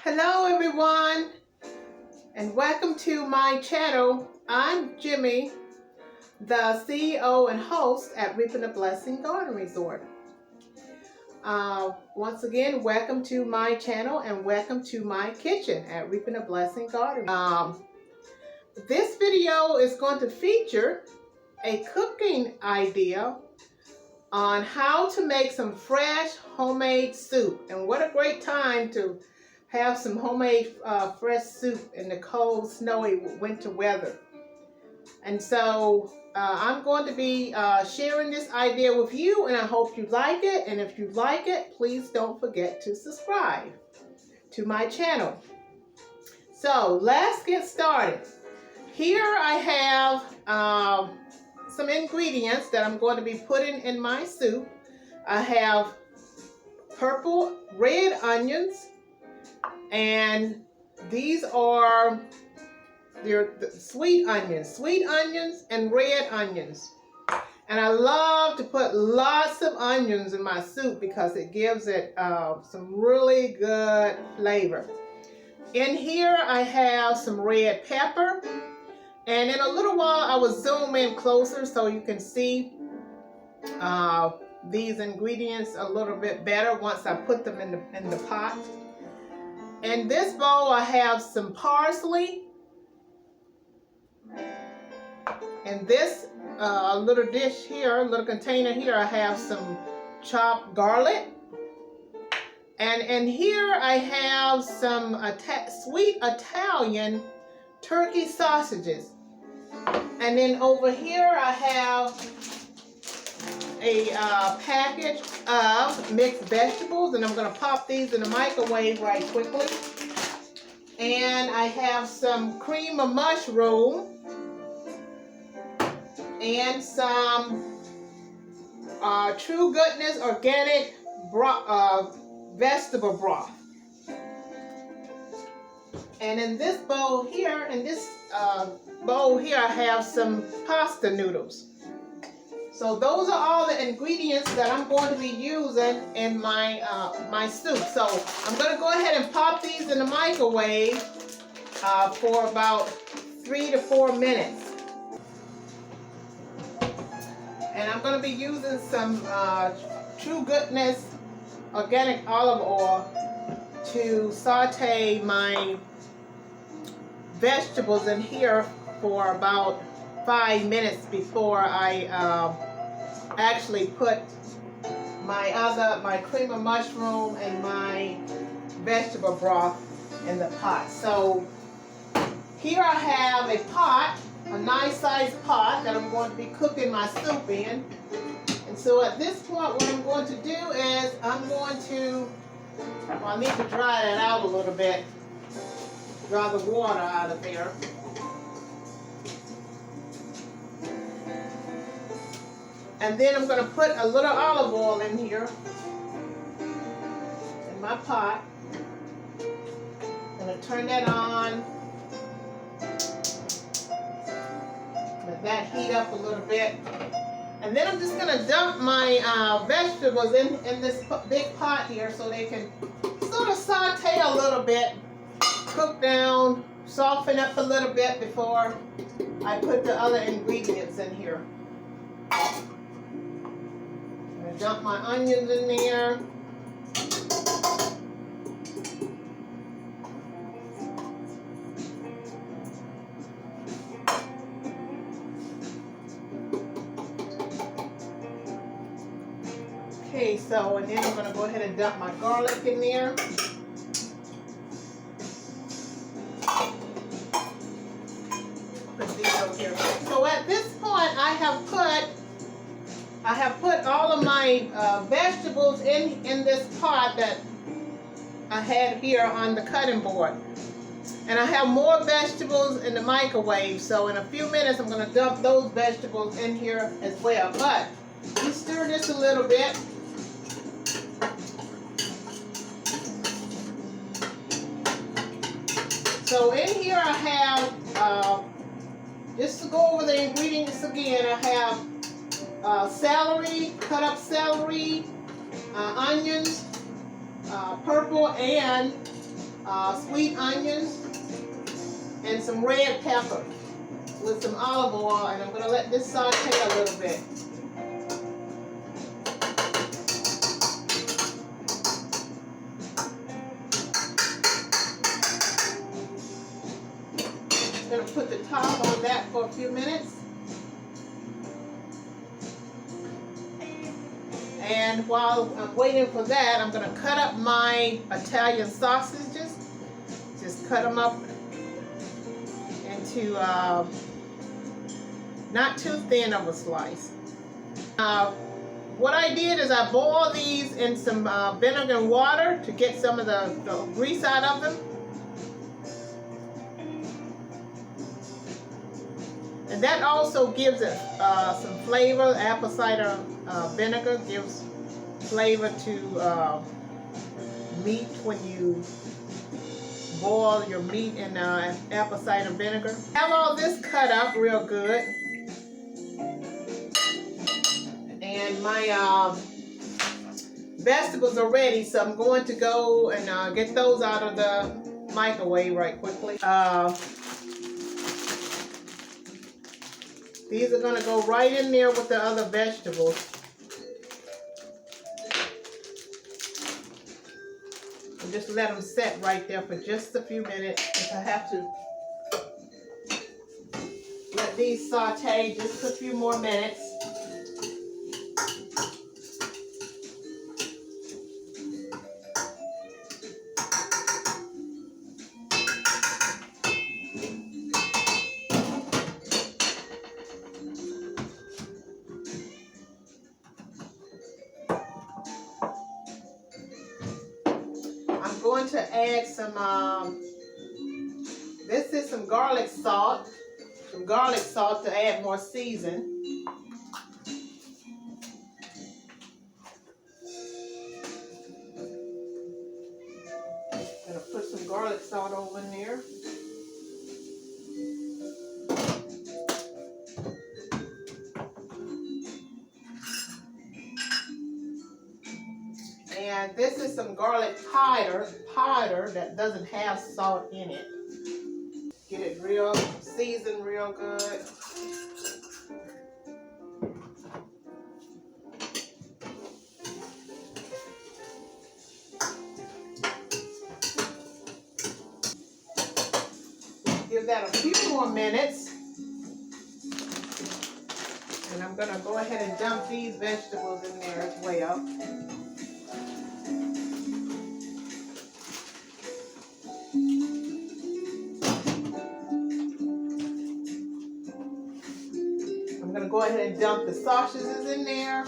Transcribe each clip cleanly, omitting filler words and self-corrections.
Hello everyone, and welcome to my channel. I'm Jimmy, the CEO and host at Reaping a Blessing Garden Resort. Once again, welcome to my channel and welcome to my kitchen at Reaping a Blessing Garden. This video is going to feature a cooking idea on how to make some fresh homemade soup. And what a great time to have some homemade fresh soup in the cold, snowy winter weather. And so I'm going to be sharing this idea with you, and I hope you like it. And if you like it, please don't forget to subscribe to my channel. So let's get started. Here I have some ingredients that I'm going to be putting in my soup. I have purple red onions, and these are the sweet onions and red onions. And I love to put lots of onions in my soup because it gives it some really good flavor. In here I have some red pepper. And in a little while, I will zoom in closer so you can see these ingredients a little bit better once I put them in the pot. In this bowl, I have some parsley. In this little dish here, little container here, I have some chopped garlic. And in here, I have some sweet Italian turkey sausages. And then over here I have a package of mixed vegetables, and I'm going to pop these in the microwave right quickly. And I have some cream of mushroom and some True Goodness organic vegetable broth. And in this bowl here, I have some pasta noodles. So those are all the ingredients that I'm going to be using in my my soup. So I'm going to go ahead and pop these in the microwave for about 3 to 4 minutes. And I'm going to be using some True Goodness organic olive oil to saute my vegetables in here for about 5 minutes before I actually put my cream of mushroom and my vegetable broth in the pot. So here I have a pot, a nice sized pot that I'm going to be cooking my soup in. And so at this point, what I'm going to do is I need to dry that out a little bit. Draw the water out of there. And then I'm going to put a little olive oil in here in my pot. I'm going to turn that on. Let that heat up a little bit. And then I'm just going to dump my vegetables in this big pot here so they can sort of saute a little bit. Cook down, soften up a little bit before I put the other ingredients in here. I'm going to dump my onions in there. Okay, so and then I'm going to go ahead and dump my garlic in there. So at this point, I have put all of my vegetables in this pot that I had here on the cutting board. And I have more vegetables in the microwave, so in a few minutes I'm going to dump those vegetables in here as well. But you stir this a little bit. So in here I have, just to go over the ingredients again, I have celery, cut up celery, onions, purple and sweet onions, and some red pepper with some olive oil, and I'm going to let this saute a little bit. I'm going to put the top on that for a few minutes. And while I'm waiting for that, I'm going to cut up my Italian sausages. Just cut them up into not too thin of a slice. What I did is I boiled these in some vinegar and water to get some of the grease out of them. And that also gives it some flavor. Apple cider vinegar gives flavor to meat when you boil your meat in apple cider vinegar. Have all this cut up real good. And my vegetables are ready, so I'm going to go and get those out of the microwave right quickly. These are going to go right in there with the other vegetables. And just let them set right there for just a few minutes. If I have to let these saute just a few more minutes. I'm going to add some, this is some garlic salt to add more season. Gonna put some garlic salt over in there. And this is some garlic powder that doesn't have salt in it. Get it real seasoned real good. Give that a few more minutes. And I'm gonna go ahead and dump these vegetables in there as well. I'm gonna go ahead and dump the sausages in there.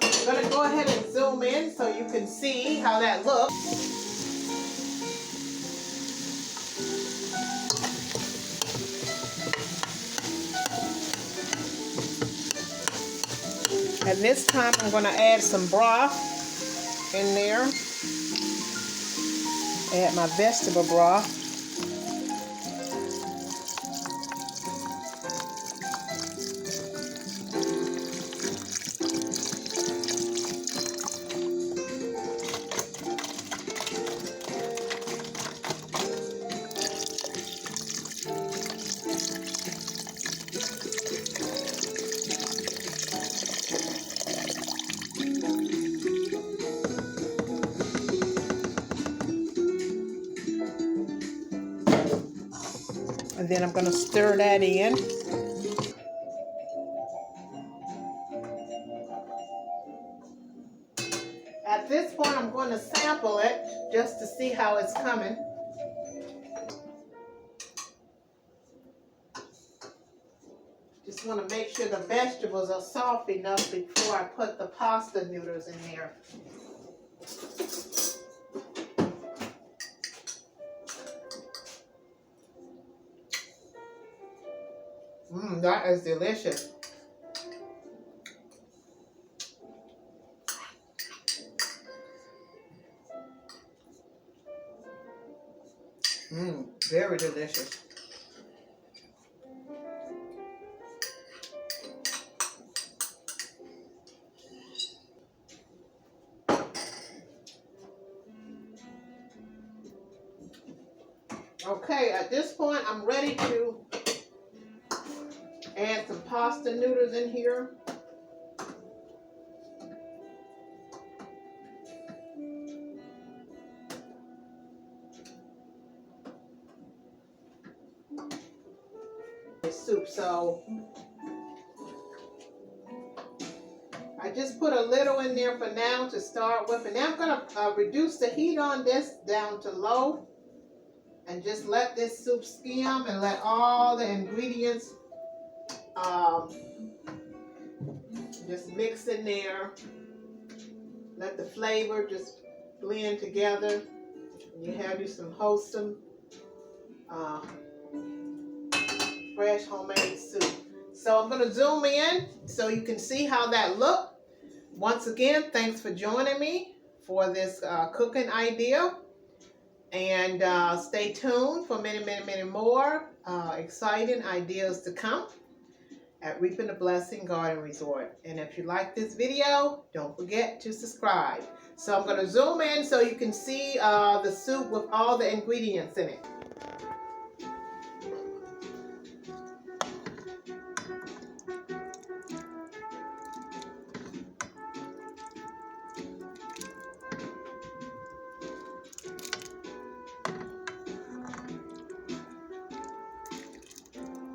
I'm gonna go ahead and zoom in so you can see how that looks. And this time I'm going to add some broth in there. Add my vegetable broth. And then I'm going to stir that in. At this point, I'm going to sample it just to see how it's coming. Just want to make sure the vegetables are soft enough before I put the pasta noodles in there. That is delicious. Very delicious. Okay, at this point, I'm ready to add some pasta noodles in here. Soup, so I just put a little in there for now to start with, and now I'm going to reduce the heat on this down to low and just let this soup skim and let all the ingredients just mix in there. Let the flavor just blend together. You have you some wholesome fresh homemade soup. So I'm going to zoom in so you can see how that looked. Once again, thanks for joining me for this cooking idea. And stay tuned for many more exciting ideas to come at Reaping the Blessing Garden Resort. And if you like this video, don't forget to subscribe. So I'm going to zoom in so you can see the soup with all the ingredients in it.